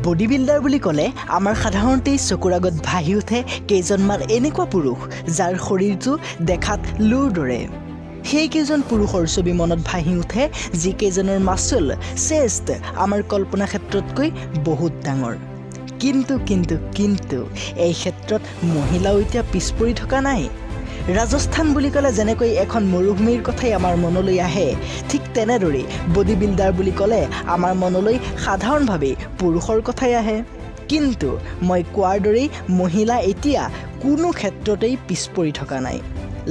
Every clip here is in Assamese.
বডি বিল্ডাৰ বুলি ক'লে আমাৰ সাধাৰণতে চকুৰ আগত ভাহি উঠে কেইজনমান এনেকুৱা পুৰুষ যাৰ শৰীৰটো দেখাত লোৰ দৰে সেইকেইজন পুৰুষৰ ছবি মনত ভাহি উঠে যিকেইজনৰ মাচুল চেষ্ট আমাৰ কল্পনা ক্ষেত্ৰতকৈ বহুত ডাঙৰ কিন্তু এই ক্ষেত্ৰত মহিলাও এতিয়া পিছ পৰি থকা নাই ৰাজস্থান বুলি ক'লে যেনেকৈ এখন মৰুভূমিৰ কথাই আমাৰ মনলৈ আহে ঠিক তেনেদৰে বডি বিল্ডাৰ বুলি ক'লে আমাৰ মনলৈ সাধাৰণভাৱে পুৰুষৰ কথাই আহে কিন্তু মই কোৱাৰ দৰেই মহিলা এতিয়া কোনো ক্ষেত্ৰতেই পিছ পৰি থকা নাই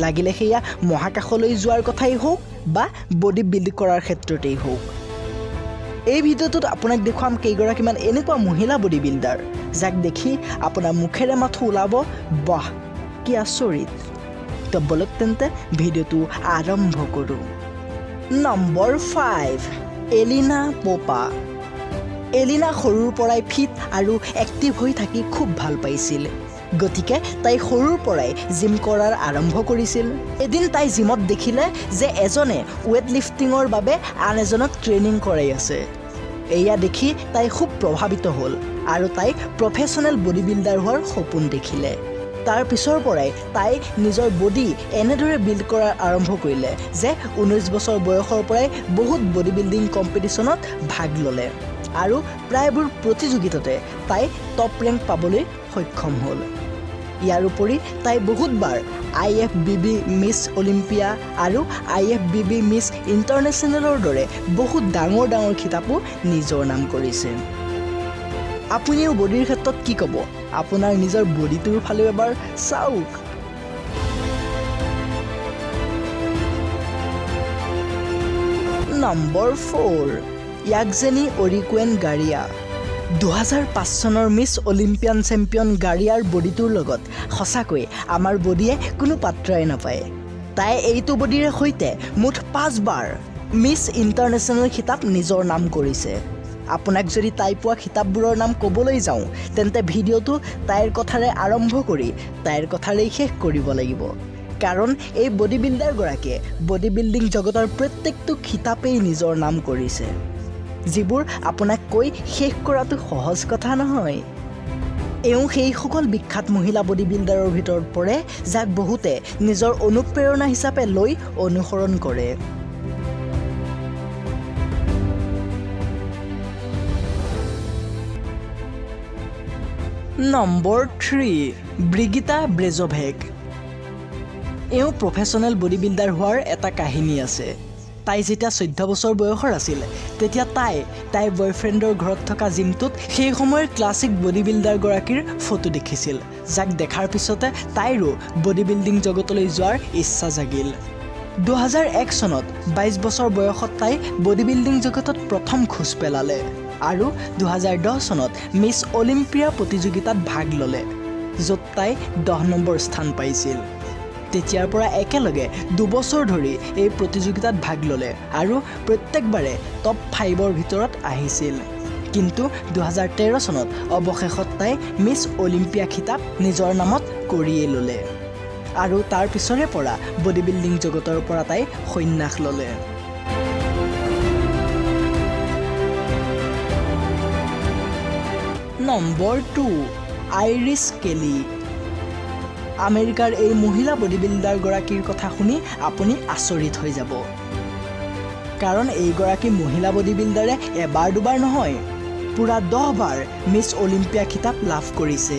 লাগিলে সেয়া মহাকাশলৈ যোৱাৰ কথাই হওক বা বডি বিল্ড কৰাৰ ক্ষেত্ৰতেই হওক এই ভিডিঅ'টোত আপোনাক দেখুৱাম কেইগৰাকীমান এনেকুৱা মহিলা বডি বিল্ডাৰ যাক দেখি আপোনাৰ মুখেৰে মাথো ওলাব বাহ কি আচৰিত তো বলক তেন্তে ভিডিঅ'টো আৰম্ভ কৰোঁ নম্বৰ 5 এলিনা পোপা এলিনা সৰুৰ পৰাই ফিট আৰু এক্টিভ হৈ থাকি খুব ভাল পাইছিল গতিকে তাই সৰুৰ পৰাই জিম কৰাৰ আৰম্ভ কৰিছিল এদিন তাই জিমত দেখিলে যে এজনে ৱেট লিফটিঙৰ বাবে আন এজনক ট্ৰেইনিং কৰাই আছে এয়া দেখি তাই খুব প্ৰভাৱিত হ'ল আৰু তাই প্ৰফেশ্যনেল বডি বিল্ডাৰ হোৱাৰ সপোন দেখিলে তাৰ পিছৰ পৰাই তাই নিজৰ বডি এনেদৰে বিল্ড কৰাৰ আৰম্ভ কৰিলে যে 19 বছৰ বয়সৰ পৰাই বহুত বডি বিল্ডিং কম্পিটিশ্যনত ভাগ ল'লে আৰু প্ৰায়বোৰ প্ৰতিযোগিতাতে তাই টপ ৰেংক পাবলৈ সক্ষম হ'ল ইয়াৰ উপৰি তাই বহুতবাৰ IFBB মিছ অলিম্পিয়া আৰু IFBB মিছ ইণ্টাৰনেশ্যনেলৰ দৰে বহুত ডাঙৰ খিতাপো নিজৰ নাম কৰিছে আপুনিও বডিৰ ক্ষেত্ৰত কি ক'ব আপোনাৰ নিজৰ বডিটোৰ ফালে এবাৰ চাওক নম্বৰ 4 য়াগজেনি অৰিকুৱেন গাৰিয়া 2005 চনৰ মিছ অলিম্পিয়ান চেম্পিয়ন গাৰিয়াৰ বডিটোৰ লগত সঁচাকৈ আমাৰ বডিয়ে কোনো পাত্ৰাই নাপায় তাই এইটো বডিৰে সৈতে মুঠ 5 বাৰ মিছ ইণ্টাৰনেশ্যনেল খিতাপ নিজৰ নাম কৰিছে আপোনাক যদি তাই পোৱা খিতাপবোৰৰ নাম ক'বলৈ যাওঁ তেন্তে ভিডিঅ'টো তাইৰ কথাৰে আৰম্ভ কৰি তাইৰ কথাৰেই শেষ কৰিব লাগিব কাৰণ এই বডি বিল্ডাৰগৰাকীয়ে বডি বিল্ডিং জগতৰ প্ৰত্যেকটো খিতাপেই নিজৰ নাম কৰিছে যিবোৰ আপোনাক কৈ শেষ কৰাটো সহজ কথা নহয় এওঁ সেইসকল বিখ্যাত মহিলা বডি বিল্ডাৰৰ ভিতৰত পৰে যাক বহুতে নিজৰ অনুপ্ৰেৰণা হিচাপে লৈ অনুসৰণ কৰে নম্বৰ 3 ব্ৰিগিটা ব্ৰেজোভেক এওঁ প্ৰফেশ্যনেল বডি বিল্ডাৰ হোৱাৰ এটা কাহিনী আছে তাই যেতিয়া 14 বছৰ বয়সৰ আছিল তেতিয়া তাইৰ বয়ফ্ৰেণ্ডৰ ঘৰত থকা জিমটোত সেই সময়ৰ ক্লাছিক বডি বিল্ডাৰগৰাকীৰ ফটো দেখিছিল যাক দেখাৰ পিছতে তাইৰো বডি বিল্ডিং জগতলৈ যোৱাৰ ইচ্ছা জাগিল 2001 চনত 22 বছৰ বয়সত তাই বডি বিল্ডিং জগতত প্ৰথম খোজ পেলালে আৰু 2010 চনত মিছ অলিম্পিয়া প্ৰতিযোগিতাত ভাগ ল'লে য'ত তাই 10 নম্বৰ স্থান পাইছিল তেতিয়াৰ পৰা একেলগে 2 বছৰ ধৰি এই প্ৰতিযোগিতাত ভাগ ল'লে আৰু প্ৰত্যেকবাৰে টপ 5ৰ ভিতৰত আহিছিল কিন্তু 2013 চনত অৱশেষত তাই মিছ অলিম্পিয়া খিতাপ নিজৰ নামত কৰিয়ে ল'লে আৰু তাৰ পিছৰে পৰা বডি বিল্ডিং জগতৰ পৰা তাই সন্ন্যাস ল'লে নম্বৰ 2 আইৰিছ কেলি আমেৰিকাৰ এই মহিলা বডি বিল্ডাৰগৰাকীৰ কথা শুনি আপুনি আচৰিত হৈ যাব কাৰণ এইগৰাকী মহিলা বডি বিল্ডাৰে এবাৰ দুবাৰ নহয় পুৰা 10 বাৰ মিছ অলিম্পিয়া খিতাপ লাভ কৰিছে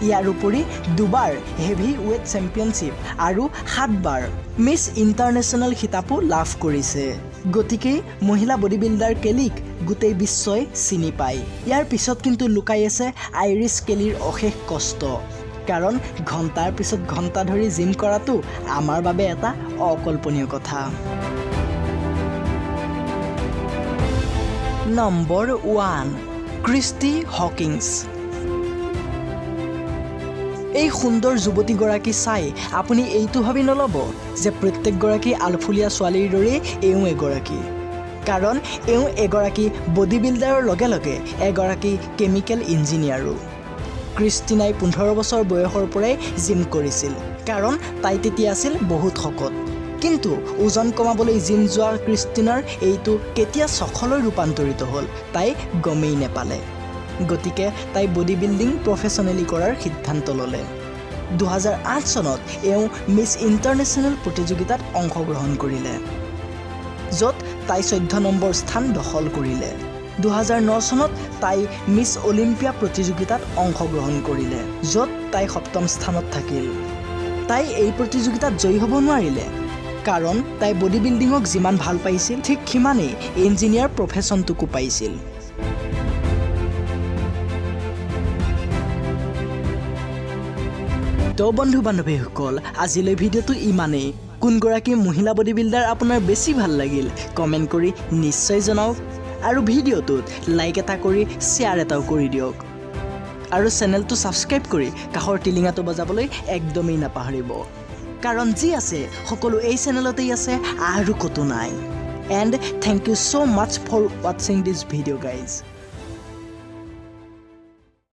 ইয়াৰ উপৰি 2 বাৰ হেভি ৱেট চেম্পিয়নশ্বিপ আৰু 7 বাৰ মিছ ইণ্টাৰনেশ্যনেল খিতাপো লাভ কৰিছে গতিকে মহিলা বডি বিল্ডাৰ কেলিক গোটেই বিশ্বই চিনি পায় ইয়াৰ পিছত কিন্তু লুকাই আছে আইৰিছ কেলিৰ অশেষ কষ্ট কাৰণ ঘণ্টাৰ পিছত ঘণ্টা ধৰি জিম কৰাটো আমাৰ বাবে এটা অকল্পনীয় কথা নম্বৰ 1 ক্ৰিষ্টি হকিংছ এই সুন্দৰ যুৱতীগৰাকী চাই আপুনি এইটো ভাবি নল'ব যে প্ৰত্যেকগৰাকী আলফুলীয়া ছোৱালীৰ দৰেই এওঁ এগৰাকী কাৰণ এওঁ এগৰাকী বডি বিল্ডাৰৰ লগে লগে এগৰাকী কেমিকেল ইঞ্জিনিয়াৰো ক্ৰিষ্টিনাই 15 বছৰ বয়সৰ পৰাই জিম কৰিছিল কাৰণ তাই তেতিয়া আছিল বহুত শকত কিন্তু ওজন কমাবলৈ জিম যোৱা ক্ৰিষ্টিনাৰ এইটো কেতিয়া চখলৈ ৰূপান্তৰিত হ'ল তাই গমেই নেপালে গতিকে তাই বডি বিল্ডিং প্ৰফেশ্যনেলি কৰাৰ সিদ্ধান্ত ল'লে 2008 চনত এওঁ মিছ ইণ্টাৰনেশ্যনেল প্ৰতিযোগিতাত অংশগ্ৰহণ কৰিলে য'ত তাই 14 নম্বৰ স্থান দখল কৰিলে 2009 চনত তাই মিছ অলিম্পিয়া প্ৰতিযোগিতাত অংশগ্ৰহণ কৰিলে য'ত তাই 7ম স্থানত থাকিল তাই এই প্ৰতিযোগিতাত জয়ী হ'ব নোৱাৰিলে কাৰণ তাই বডি বিল্ডিঙক যিমান ভাল পাইছিল ঠিক সিমানেই ইঞ্জিনিয়াৰ প্ৰফেশ্যনটোকো পাইছিল তো বন্ধু বান্ধৱীসকল আজিলৈ ভিডিঅ'টো ইমানেই কোনগৰাকী মহিলা বডি বিল্ডাৰ আপোনাৰ বেছি ভাল লাগিল কমেণ্ট কৰি নিশ্চয় জনাওক আৰু ভিডিঅ'টোত লাইক এটা কৰি শ্বেয়াৰ এটাও কৰি দিয়ক আৰু চেনেলটো ছাবস্ক্ৰাইব কৰি কাষৰ টিলিঙাটো বজাবলৈ একদমেই নাপাহৰিব কাৰণ যি আছে সকলো এই চেনেলতেই আছে আৰু ক'তো নাই and thank you so much for watching this video guys